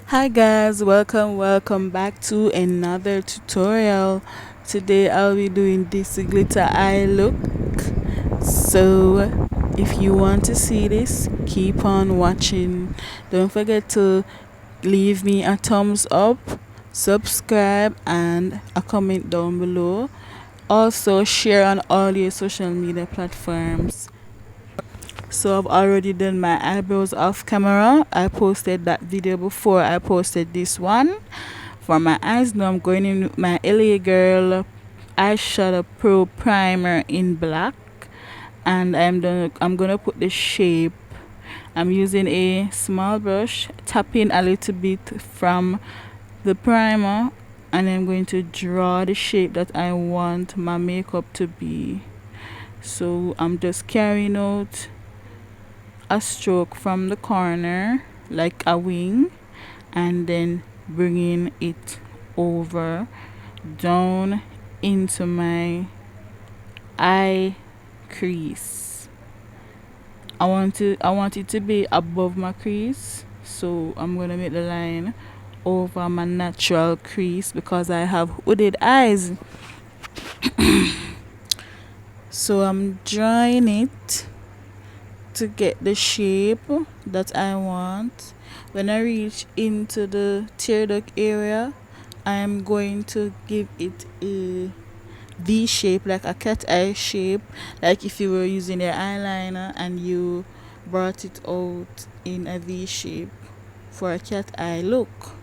Hi guys, welcome back to another tutorial. Today I'll be doing this glitter eye look. So if you want to see this, keep on watching. Don't forget to leave me a thumbs up, subscribe and a comment down below. Also share on all your social media platforms. So I've already done my eyebrows off camera. I posted that video before I posted this one. For my eyes now, I'm going in with my LA Girl eyeshadow pro primer in black, and I'm gonna put the shape. I'm using a small brush, tapping a little bit from the primer, and I'm going to draw the shape that I want my makeup to be. So I'm just carrying out a stroke from the corner like a wing, and then bringing it over down into my eye crease. I want it to be above my crease, so I'm gonna make the line over my natural crease because I have hooded eyes. So I'm drawing it to get the shape that I want. When I reach into the tear duct area, I'm going to give it a V shape, like a cat eye shape, like if you were using your eyeliner and you brought it out in a V shape for a cat eye look.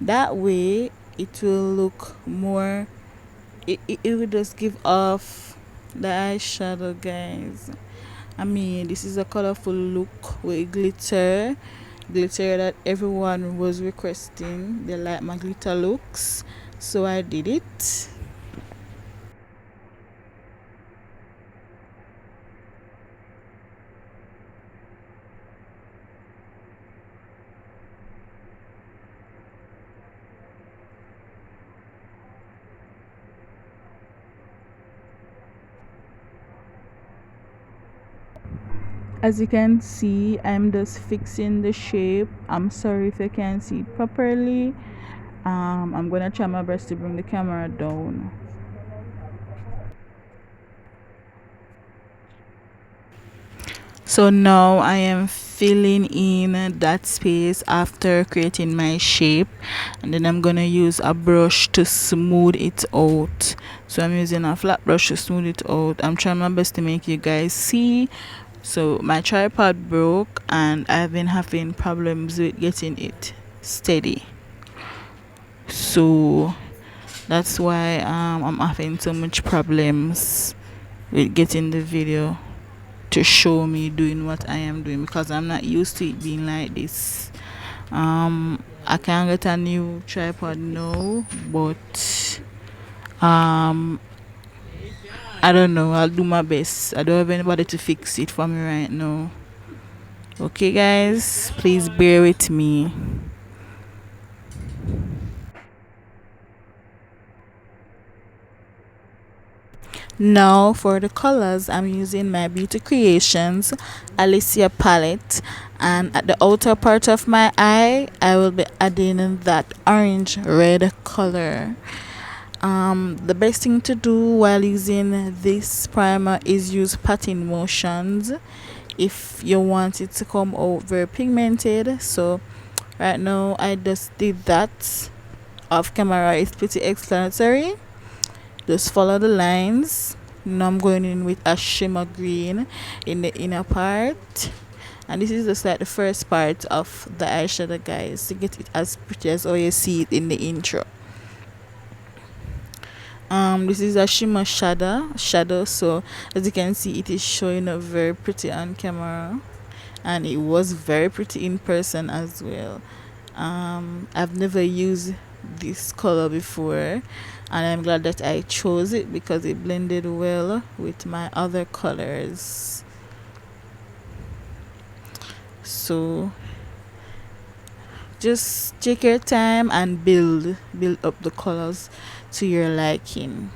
That way it will look more, it will just give off the eyeshadow, guys. I mean, this is a colorful look with glitter that everyone was requesting. They like my glitter looks, so I did it. As you can see, I'm just fixing the shape. I'm sorry if you can't see properly. I'm gonna try my best to bring the camera down. So now I am filling in that space after creating my shape, and then I'm gonna use a brush to smooth it out. So I'm using a flat brush to smooth it out. I'm trying my best to make you guys see. So my tripod broke and I've been having problems with getting it steady. So that's why I'm having so much problems with getting the video to show me doing what I am doing because I'm not used to it being like this. I can get a new tripod now, but I don't know. I'll do my best. I don't have anybody to fix it for me right now. Okay, guys, please bear with me. Now for the colors, I'm using my Beauty Creations Alicia palette, and at the outer part of my eye I will be adding that orange red color. The best thing to do while using this primer is use patting motions if you want it to come out very pigmented. So right now I just did that off camera. It's pretty explanatory. Just follow the lines. Now I'm going in with a shimmer green in the inner part, and this is just like the first part of the eyeshadow, guys, to get it as pretty as how you see it in the intro. This is a shimmer shadow, so as you can see it is showing up very pretty on camera, and it was very pretty in person as well. I've never used this color before, and I'm glad that I chose it because it blended well with my other colors. So just take your time and build up the colors to your liking.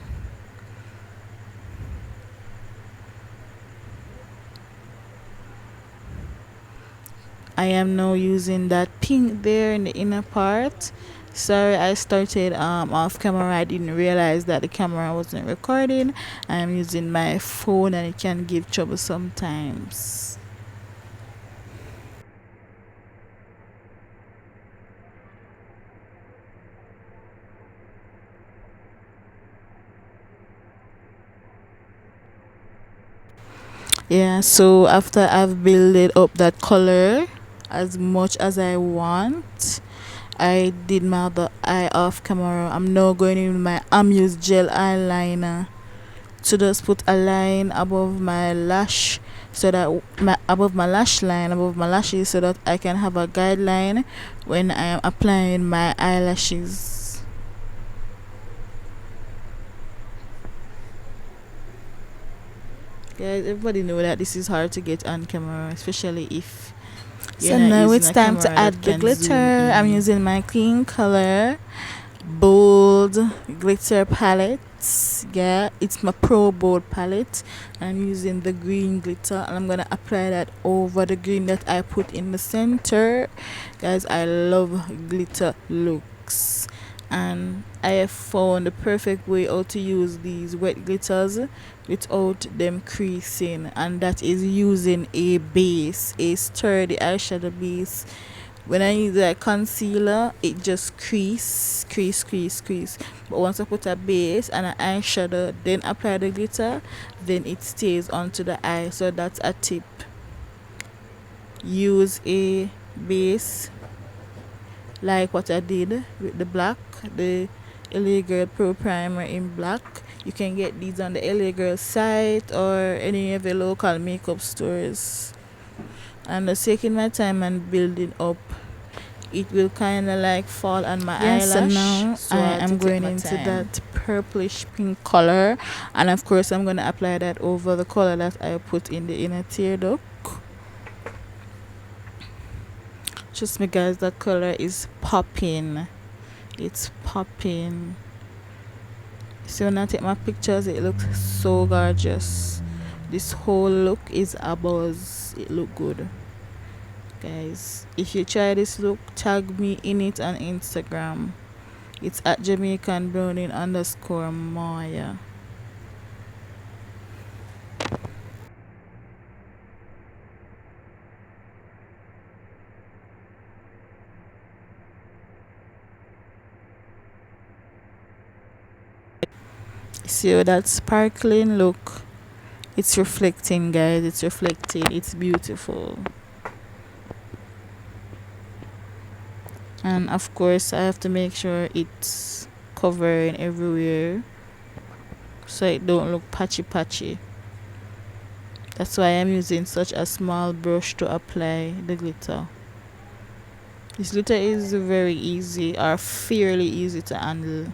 I am now using that pink there in the inner part. Sorry, I started off camera. I didn't realize that the camera wasn't recording. I am using my phone and it can give trouble sometimes. Yeah, so after I've built up that color as much as I want, I did my other eye off camera. I'm now going in with my Amuse gel eyeliner to just put a line above my lash, so that above my lash line, above my lashes, so that I can have a guideline when I am applying my eyelashes. Guys, everybody know that this is hard to get on camera, especially if so now it's time to add the glitter. I'm using my Clean Color Bold Glitter Palette. Yeah, it's my Pro Bold palette. I'm using the green glitter and I'm gonna apply that over the green that I put in the center. Guys, I love glitter looks, and I have found the perfect way how to use these wet glitters without them creasing, and that is using a base, a sturdy eyeshadow base. When I use a concealer, it just crease. But once I put a base and an eyeshadow, then apply the glitter, then it stays onto the eye. So that's a tip. Use a base like what I did with the black, the LA Girl Pro Primer in black. You can get these on the LA Girl site or any of the local makeup stores. I'm just taking my time and building up. It will kind of like fall on my eyelash. So now I am going into that purplish pink color, and of course I'm going to apply that over the color that I put in the inner tear duct. Trust me guys, that color is popping. It's popping. So when I take my pictures, it looks so gorgeous. This whole look is a buzz. It look good. Guys, if you try this look, tag me in it on Instagram. It's at Jamaican_Browning_Maya. See that sparkling look? It's reflecting, guys. It's reflecting. It's beautiful. And of course I have to make sure it's covering everywhere so it don't look patchy. That's why I'm using such a small brush to apply the glitter. This glitter is very easy, or fairly easy to handle.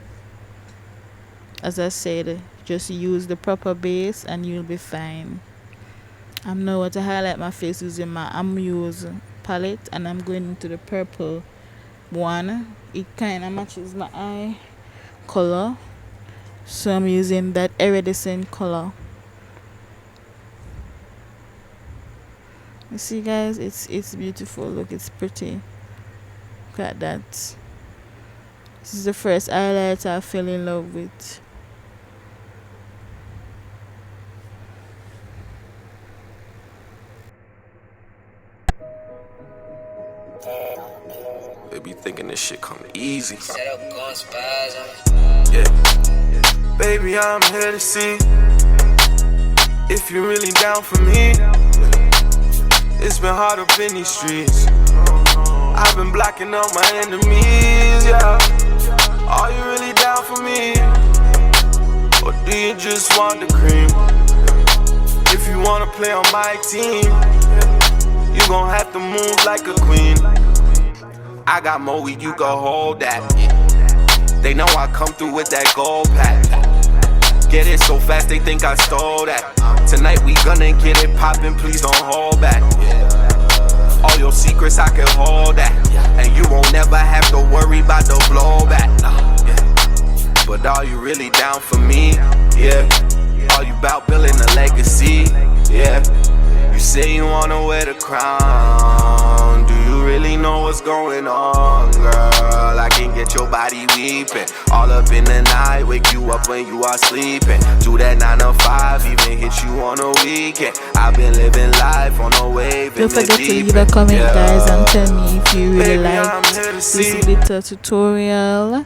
As I said, just use the proper base and you'll be fine. I'm now going to highlight my face using my Amuse palette, and I'm going into the purple one. It kind of matches my eye color, so I'm using that iridescent color. You see guys, it's beautiful. Look, it's pretty. Look at that. This is the first highlighter I fell in love with. They be thinking this shit come easy. Yeah. Baby, I'm here to see if you're really down for me. It's been hard up in these streets. I've been blocking out my enemies, yeah. Are you really down for me? Or do you just want the cream? If you wanna play on my team, you gon' have to move like a queen. I got more weed, you can hold that. They know I come through with that gold pack. Get it so fast, they think I stole that. Tonight we gonna get it poppin', please don't hold back. All your secrets, I can hold that. And you won't never have to worry about the blowback. But are you really down for me? Yeah. Are you about building a legacy? Yeah. You say you wanna wear the crown, do really know what's going on, girl. I can get your body weeping all up in the night, wake you up when you are sleeping. Do that 9 to 5, even hit you on a weekend. I've been living life on a wave. Don't forget to leave a comment, guys, and tell me if you really like this little tutorial.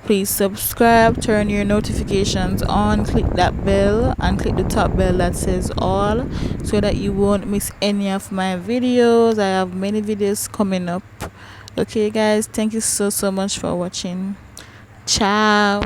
Please subscribe, turn your notifications on, click that bell and click the top bell that says all, so that you won't miss any of my videos. I have many videos coming up. Okay guys, thank you so much for watching. Ciao.